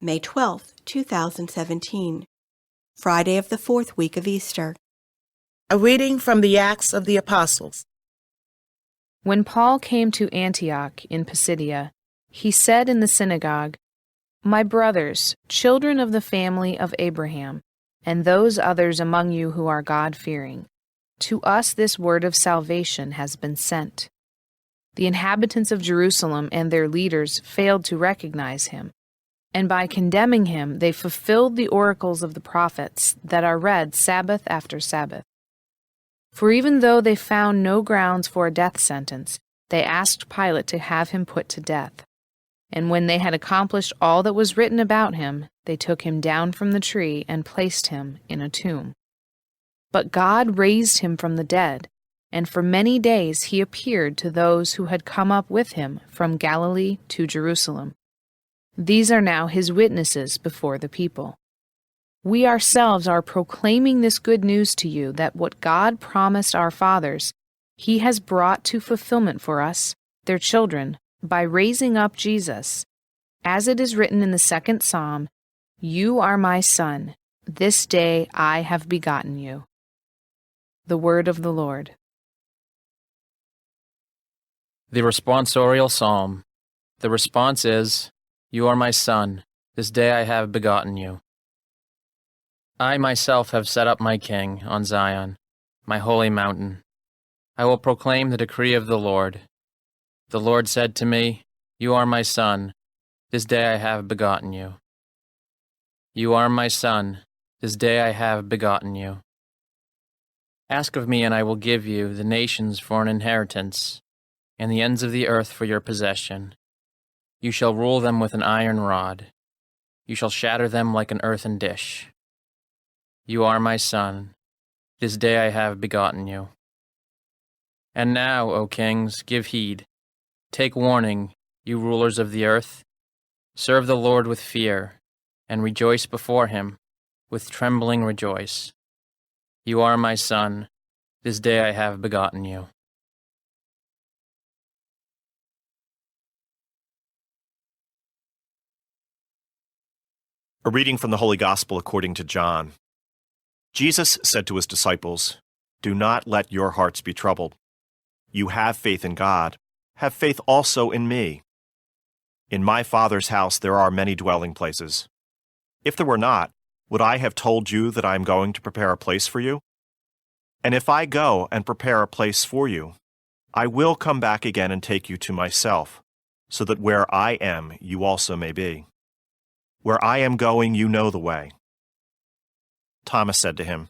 May 12, 2017, Friday of the fourth week of Easter. A reading from the Acts of the Apostles. When Paul came to Antioch in Pisidia, he said in the synagogue, "My brothers, children of the family of Abraham, and those others among you who are God-fearing, to us this word of salvation has been sent." The inhabitants of Jerusalem and their leaders failed to recognize him, and by condemning him they fulfilled the oracles of the prophets that are read Sabbath after Sabbath. For even though they found no grounds for a death sentence, they asked Pilate to have him put to death. And when they had accomplished all that was written about him, they took him down from the tree and placed him in a tomb. But God raised him from the dead, and for many days he appeared to those who had come up with him from Galilee to Jerusalem. These are now his witnesses before the people. We ourselves are proclaiming this good news to you, that what God promised our fathers, he has brought to fulfillment for us, their children, by raising up Jesus. As it is written in the second Psalm, "You are my son, this day I have begotten you." The word of the Lord. The responsorial psalm. The response is, "You are my son, this day I have begotten you." I myself have set up my king on Zion, my holy mountain. I will proclaim the decree of the Lord. The Lord said to me, "You are my son, this day I have begotten you." You are my son, this day I have begotten you. Ask of me, and I will give you the nations for an inheritance, and the ends of the earth for your possession. You shall rule them with an iron rod. You shall shatter them like an earthen dish. You are my son, this day I have begotten you. And now, O kings, give heed. Take warning, you rulers of the earth. Serve the Lord with fear, and rejoice before him, with trembling rejoice. You are my son, this day I have begotten you. A reading from the Holy Gospel according to John. Jesus said to his disciples, "Do not let your hearts be troubled. You have faith in God. Have faith also in me. In my Father's house there are many dwelling places. If there were not, would I have told you that I am going to prepare a place for you? And if I go and prepare a place for you, I will come back again and take you to myself, so that where I am, you also may be. Where I am going, you know the way." Thomas said to him,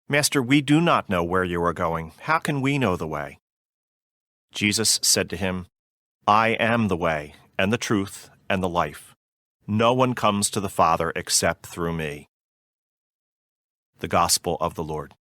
"Master, we do not know where you are going. How can we know the way?" Jesus said to him, "I am the way, and the truth, and the life. No one comes to the Father except through me." The Gospel of the Lord.